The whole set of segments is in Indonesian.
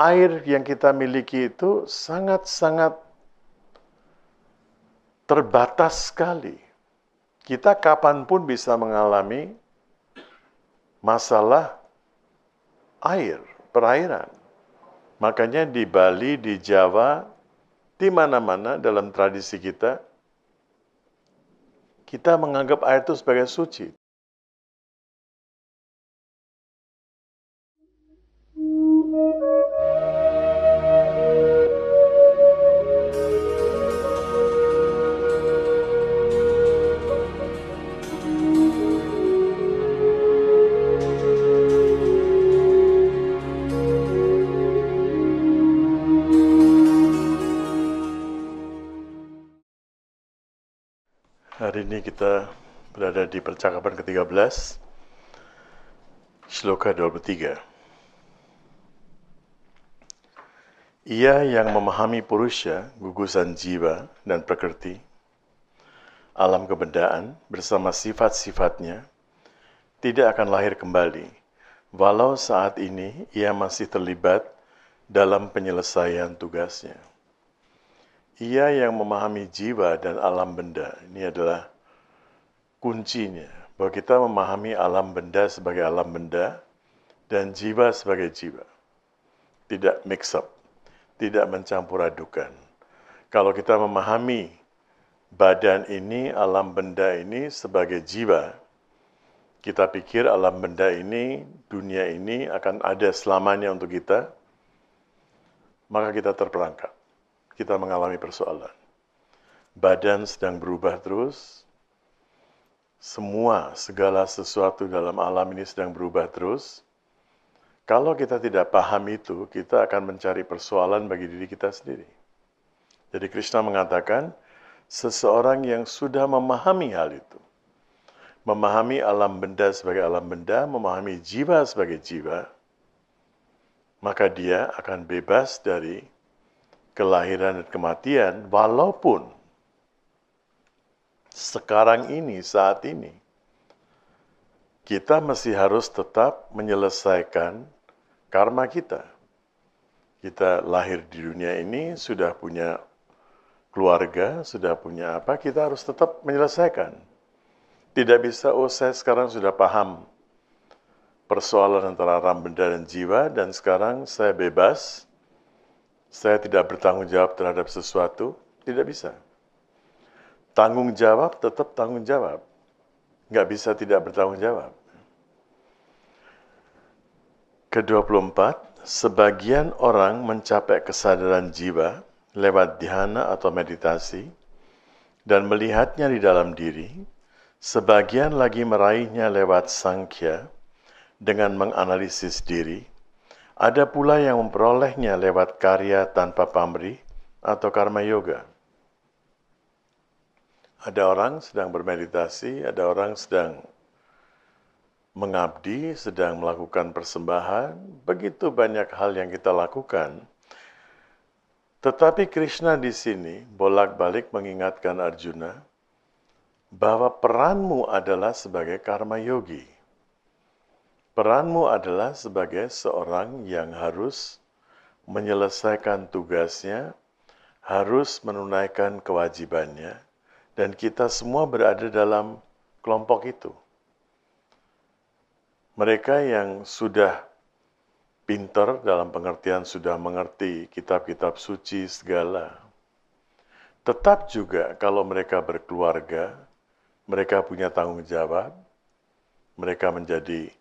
air yang kita miliki itu sangat-sangat terbatas sekali. Kita kapanpun bisa mengalami masalah air, perairan. Makanya di Bali, di Jawa, di mana-mana dalam tradisi kita, kita menganggap air itu sebagai suci. Hari ini kita berada di percakapan ke-13, Shloka 23. Ia yang memahami purusha, gugusan jiwa dan prakrti, alam kebendaan bersama sifat-sifatnya, tidak akan lahir kembali, walau saat ini ia masih terlibat dalam penyelesaian tugasnya. Ia yang memahami jiwa dan alam benda, ini adalah kuncinya, bahwa kita memahami alam benda sebagai alam benda dan jiwa sebagai jiwa. Tidak mix up, tidak mencampur adukan. Kalau kita memahami badan ini, alam benda ini sebagai jiwa, kita pikir alam benda ini, dunia ini akan ada selamanya untuk kita, maka kita terperangkap. Kita mengalami persoalan. Badan sedang berubah terus, segala sesuatu dalam alam ini sedang berubah terus. Kalau kita tidak paham itu, kita akan mencari persoalan bagi diri kita sendiri. Jadi Krishna mengatakan, seseorang yang sudah memahami hal itu, memahami alam benda sebagai alam benda, memahami jiwa sebagai jiwa, maka dia akan bebas dari kelahiran dan kematian, walaupun sekarang ini, saat ini, kita masih harus tetap menyelesaikan karma kita. Kita lahir di dunia ini, sudah punya keluarga, sudah punya apa, kita harus tetap menyelesaikan. Tidak bisa, saya sekarang sudah paham persoalan antara alam benda dan jiwa, dan sekarang saya bebas, saya tidak bertanggung jawab terhadap sesuatu, tidak bisa. Tanggung jawab tetap tanggung jawab. Nggak bisa tidak bertanggung jawab. Ke-24, sebagian orang mencapai kesadaran jiwa lewat dhyana atau meditasi dan melihatnya di dalam diri, sebagian lagi meraihnya lewat sankhya dengan menganalisis diri, ada pula yang memperolehnya lewat karya tanpa pamrih atau karma yoga. Ada orang sedang bermeditasi, ada orang sedang mengabdi, sedang melakukan persembahan, begitu banyak hal yang kita lakukan. Tetapi Krishna di sini bolak-balik mengingatkan Arjuna bahwa peranmu adalah sebagai karma yogi. Peranmu adalah sebagai seorang yang harus menyelesaikan tugasnya, harus menunaikan kewajibannya, dan kita semua berada dalam kelompok itu. Mereka yang sudah pintar dalam pengertian sudah mengerti kitab-kitab suci segala, tetap juga kalau mereka berkeluarga, mereka punya tanggung jawab, mereka menjadi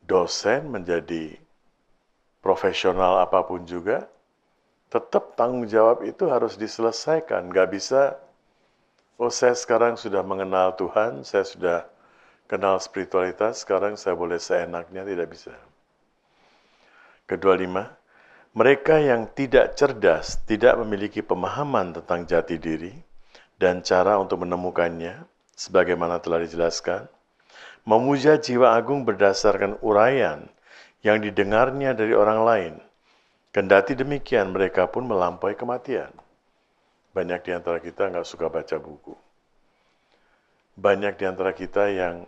dosen, menjadi profesional apapun juga, tetap tanggung jawab itu harus diselesaikan. Nggak bisa, saya sekarang sudah mengenal Tuhan, saya sudah kenal spiritualitas, sekarang saya boleh seenaknya, tidak bisa. Ke-25, mereka yang tidak cerdas, tidak memiliki pemahaman tentang jati diri dan cara untuk menemukannya, sebagaimana telah dijelaskan, memuja jiwa agung berdasarkan uraian yang didengarnya dari orang lain. Kendati demikian, mereka pun melampaui kematian. Banyak di antara kita nggak suka baca buku. Banyak di antara kita yang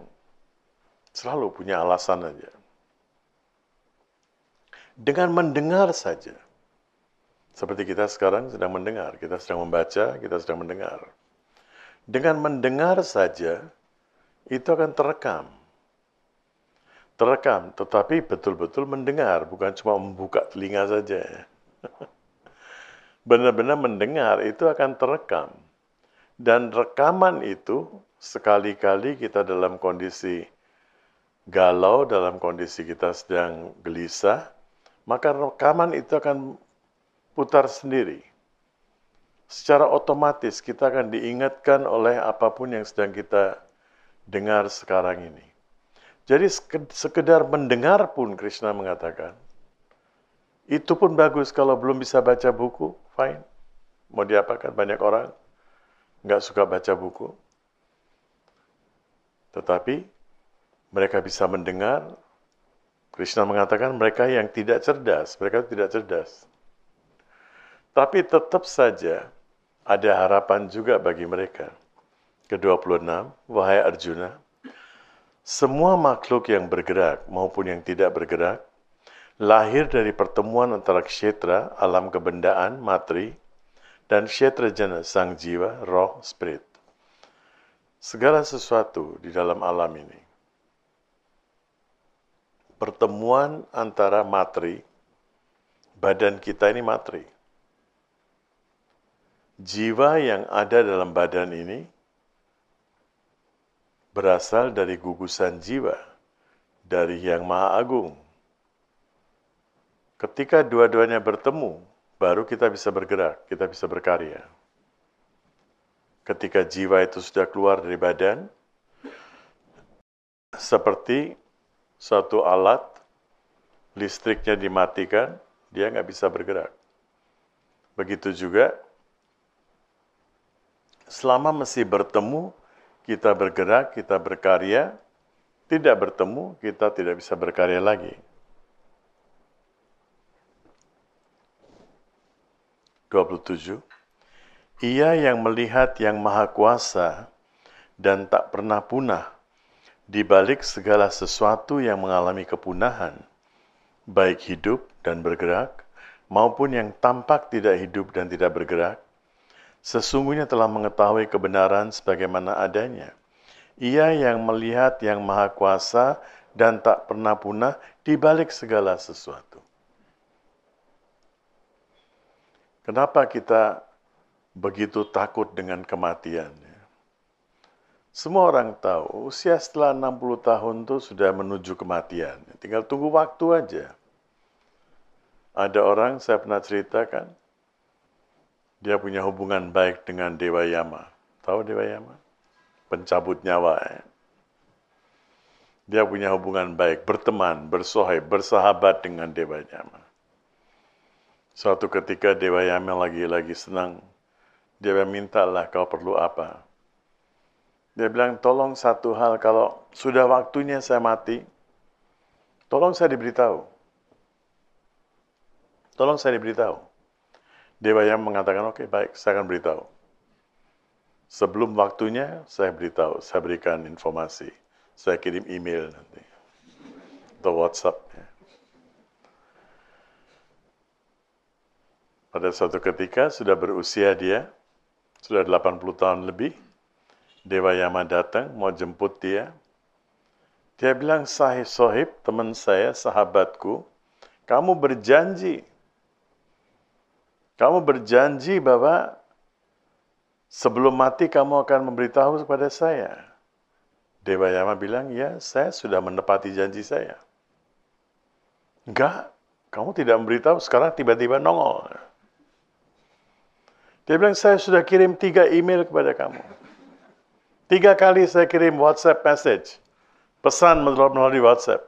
selalu punya alasan aja. Dengan mendengar saja. Seperti kita sekarang sedang mendengar, kita sedang membaca, kita sedang mendengar. Dengan mendengar saja, itu akan terekam. Terekam, tetapi betul-betul mendengar, bukan cuma membuka telinga saja. Benar-benar mendengar, itu akan terekam. Dan rekaman itu, sekali-kali kita dalam kondisi galau, dalam kondisi kita sedang gelisah, maka rekaman itu akan putar sendiri. Secara otomatis kita akan diingatkan oleh apapun yang sedang kita dengar sekarang ini. Jadi sekedar mendengar pun Krishna mengatakan, itu pun bagus. Kalau belum bisa baca buku, fine. Mau diapakan? Banyak orang nggak suka baca buku. Tetapi mereka bisa mendengar. Krishna mengatakan mereka yang tidak cerdas, mereka tidak cerdas. Tapi tetap saja ada harapan juga bagi mereka. Ke-26, wahai Arjuna, semua makhluk yang bergerak maupun yang tidak bergerak, lahir dari pertemuan antara kshetra, alam kebendaan, matri, dan kshetra jana, sang jiwa, roh, spirit. Segala sesuatu di dalam alam ini, pertemuan antara matri, badan kita ini matri. Jiwa yang ada dalam badan ini berasal dari gugusan jiwa, dari Yang Maha Agung. Ketika dua-duanya bertemu, baru kita bisa bergerak, kita bisa berkarya. Ketika jiwa itu sudah keluar dari badan, seperti suatu alat, listriknya dimatikan, dia nggak bisa bergerak. Begitu juga, selama masih bertemu, kita bergerak, kita berkarya. Tidak bertemu, kita tidak bisa berkarya lagi. 27. Ia yang melihat Yang Maha Kuasa dan tak pernah punah di balik segala sesuatu yang mengalami kepunahan, baik hidup dan bergerak, maupun yang tampak tidak hidup dan tidak bergerak, sesungguhnya telah mengetahui kebenaran sebagaimana adanya. Ia yang melihat Yang Maha Kuasa dan tak pernah punah di balik segala sesuatu. Kenapa kita begitu takut dengan kematian? Semua orang tahu, usia setelah 60 tahun itu sudah menuju kematian. Tinggal tunggu waktu aja. Ada orang, saya pernah ceritakan, dia punya hubungan baik dengan Dewa Yama. Tahu Dewa Yama? Pencabut nyawa. Dia punya hubungan baik, berteman, bersohib, bersahabat dengan Dewa Yama. Suatu ketika Dewa Yama lagi senang, dia mintalah kau perlu apa. Dia bilang, tolong satu hal, kalau sudah waktunya saya mati, tolong saya diberitahu. Tolong saya diberitahu. Dewa Yama mengatakan, oke, baik, saya akan beritahu. Sebelum waktunya, saya beritahu, saya berikan informasi. Saya kirim email nanti. Atau WhatsApp. Pada suatu ketika, sudah berusia dia, sudah 80 tahun lebih, Dewa Yama datang, mau jemput dia. Dia bilang, Sohib, teman saya, sahabatku, kamu berjanji bahwa sebelum mati kamu akan memberitahu kepada saya. Dewa Yama bilang, ya, saya sudah menepati janji saya. Enggak, kamu tidak memberitahu, sekarang tiba-tiba nongol. Dia bilang, saya sudah kirim 3 email kepada kamu. 3 kali saya kirim WhatsApp message, pesan melalui WhatsApp.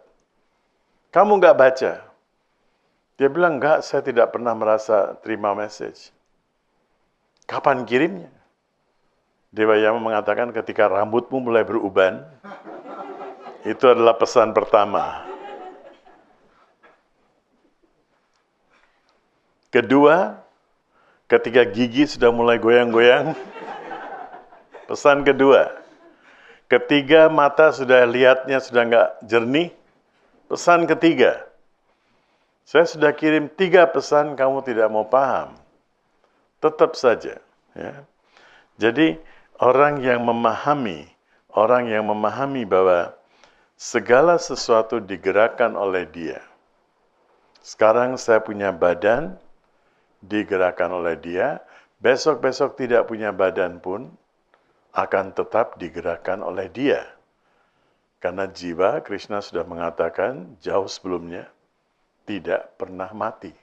Kamu enggak baca. Dia bilang, enggak, saya tidak pernah merasa terima message. Kapan kirimnya? Dewa Yama mengatakan ketika rambutmu mulai beruban, itu adalah pesan pertama. Kedua, ketika gigi sudah mulai goyang-goyang, pesan kedua. Ketiga, mata sudah lihatnya sudah enggak jernih, pesan ketiga. Saya sudah kirim 3 pesan, kamu tidak mau paham. Tetap saja. Ya. Jadi orang yang memahami bahwa segala sesuatu digerakkan oleh dia. Sekarang saya punya badan, digerakkan oleh dia. Besok-besok tidak punya badan pun akan tetap digerakkan oleh dia. Karena jiwa, Krishna sudah mengatakan jauh sebelumnya, tidak pernah mati.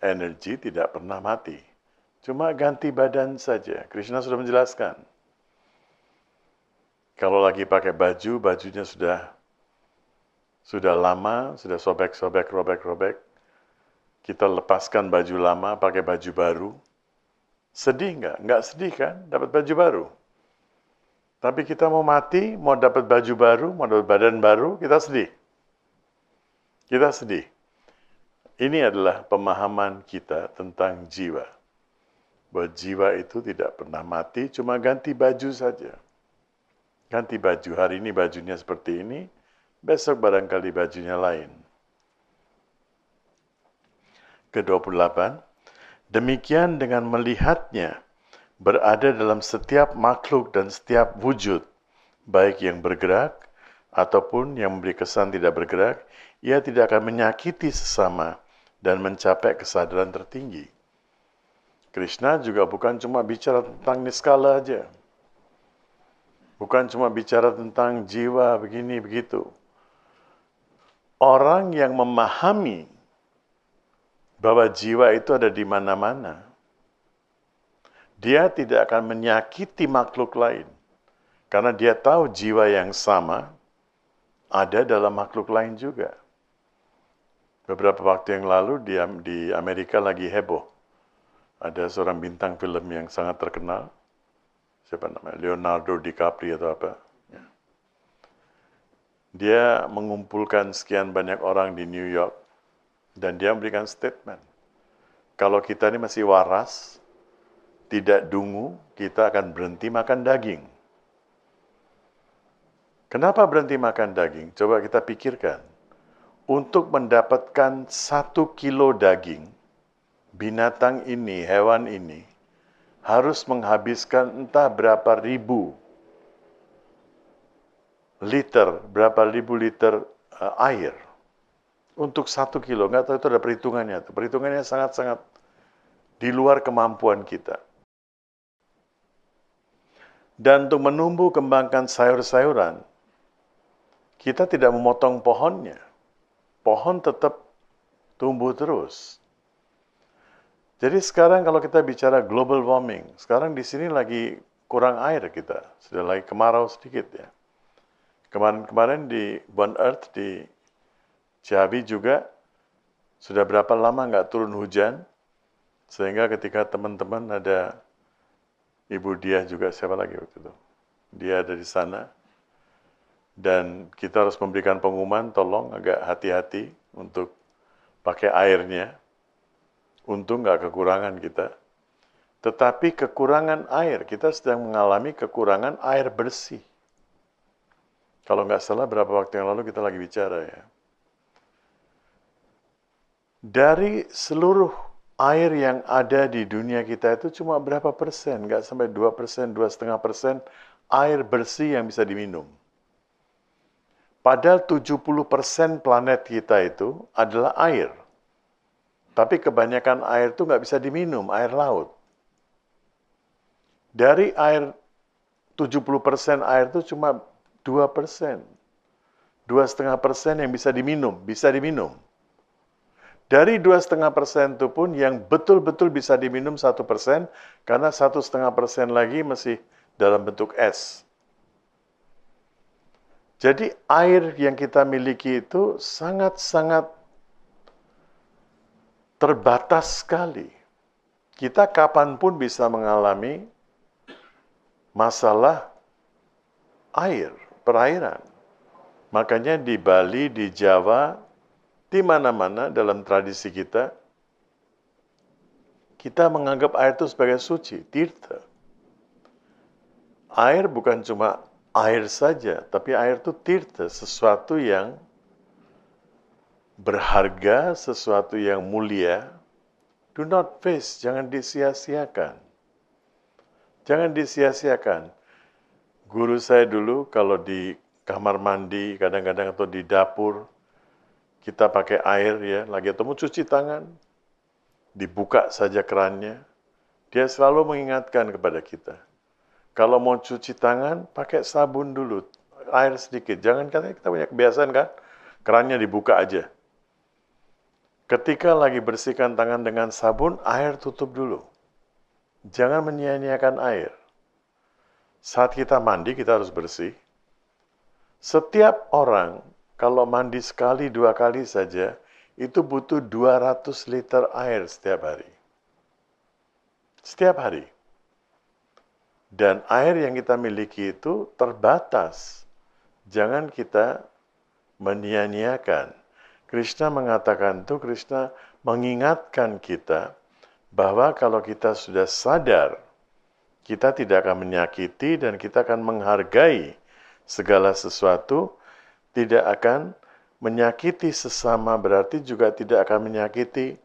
Energi tidak pernah mati. Cuma ganti badan saja. Krishna sudah menjelaskan. Kalau lagi pakai baju, bajunya sudah lama, sudah sobek-sobek, robek-robek. Kita lepaskan baju lama, pakai baju baru. Sedih nggak? Nggak sedih kan? Dapat baju baru. Tapi kita mau mati, mau dapat baju baru, mau dapat badan baru, kita sedih. Kita sedih. Ini adalah pemahaman kita tentang jiwa. Bahwa jiwa itu tidak pernah mati, cuma ganti baju saja. Ganti baju, hari ini bajunya seperti ini, besok barangkali bajunya lain. Ke-28, demikian dengan melihatnya, berada dalam setiap makhluk dan setiap wujud, baik yang bergerak ataupun yang memberi kesan tidak bergerak, ia tidak akan menyakiti sesama dan mencapai kesadaran tertinggi. Krishna juga bukan cuma bicara tentang niskala aja. Bukan cuma bicara tentang jiwa begini begitu. Orang yang memahami bahwa jiwa itu ada di mana-mana, dia tidak akan menyakiti makhluk lain. Karena dia tahu jiwa yang sama ada dalam makhluk lain juga. Beberapa waktu yang lalu di Amerika lagi heboh. Ada seorang bintang film yang sangat terkenal. Siapa namanya? Leonardo DiCaprio atau apa. Ya. Dia mengumpulkan sekian banyak orang di New York. Dan dia memberikan statement. Kalau kita ini masih waras, tidak dungu, kita akan berhenti makan daging. Kenapa berhenti makan daging? Coba kita pikirkan. Untuk mendapatkan 1 kilo daging, binatang ini, hewan ini, harus menghabiskan entah berapa ribu liter air. Untuk 1 kilo, nggak tahu itu ada perhitungannya. Perhitungannya sangat-sangat di luar kemampuan kita. Dan untuk menumbuh kembangkan sayur-sayuran, kita tidak memotong pohonnya. Pohon tetap tumbuh terus. Jadi sekarang kalau kita bicara global warming, sekarang di sini lagi kurang air kita. Sudah lagi kemarau sedikit ya. Kemarin-kemarin di One Earth, di Ciawi juga, sudah berapa lama nggak turun hujan, sehingga ketika teman-teman ada Ibu Dia juga, siapa lagi waktu itu? Dia ada di sana. Dan kita harus memberikan pengumuman, tolong agak hati-hati untuk pakai airnya. Untung nggak kekurangan kita. Tetapi kekurangan air, kita sedang mengalami kekurangan air bersih. Kalau nggak salah berapa waktu yang lalu kita lagi bicara ya. Dari seluruh air yang ada di dunia kita itu cuma berapa persen, nggak sampai 2%, 2,5% air bersih yang bisa diminum. Padahal 70% planet kita itu adalah air. Tapi kebanyakan air itu nggak bisa diminum, air laut. Dari air 70% air itu cuma 2%. 2,5% yang bisa diminum. Dari 2,5% itu pun yang betul-betul bisa diminum 1%, karena 1,5% lagi masih dalam bentuk es. Jadi air yang kita miliki itu sangat-sangat terbatas sekali. Kita kapanpun bisa mengalami masalah air, perairan. Makanya di Bali, di Jawa, di mana-mana dalam tradisi kita, kita menganggap air itu sebagai suci, tirtha. Air bukan cuma air saja, tapi air itu tirtha, sesuatu yang berharga, sesuatu yang mulia, do not waste, jangan disia-siakan. Jangan disia-siakan. Guru saya dulu kalau di kamar mandi, kadang-kadang atau di dapur, kita pakai air ya, lagi atau mau cuci tangan, dibuka saja kerannya, dia selalu mengingatkan kepada kita. Kalau mau cuci tangan, pakai sabun dulu, air sedikit. Jangan katanya kita punya kebiasaan kan, kerannya dibuka aja. Ketika lagi bersihkan tangan dengan sabun, air tutup dulu. Jangan menyia-nyiakan air. Saat kita mandi, kita harus bersih. Setiap orang, kalau mandi sekali, 2 kali saja, itu butuh 200 liter air setiap hari. Setiap hari. Dan air yang kita miliki itu terbatas. Jangan kita menyia-nyiakan. Krishna mengatakan itu, Krishna mengingatkan kita bahwa kalau kita sudah sadar, kita tidak akan menyakiti dan kita akan menghargai segala sesuatu, tidak akan menyakiti sesama, berarti juga tidak akan menyakiti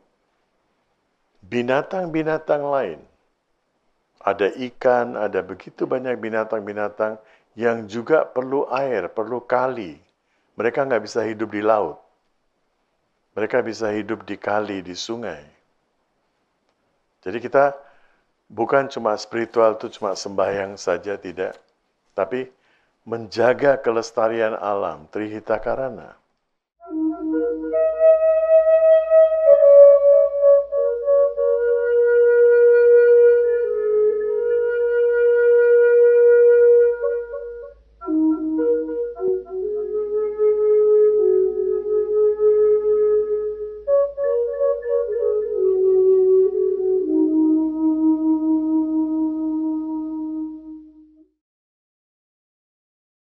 binatang-binatang lain. Ada ikan, ada begitu banyak binatang-binatang yang juga perlu air, perlu kali. Mereka nggak bisa hidup di laut. Mereka bisa hidup di kali, di sungai. Jadi kita bukan cuma spiritual itu cuma sembahyang saja, tidak. Tapi menjaga kelestarian alam, Trihita Karana.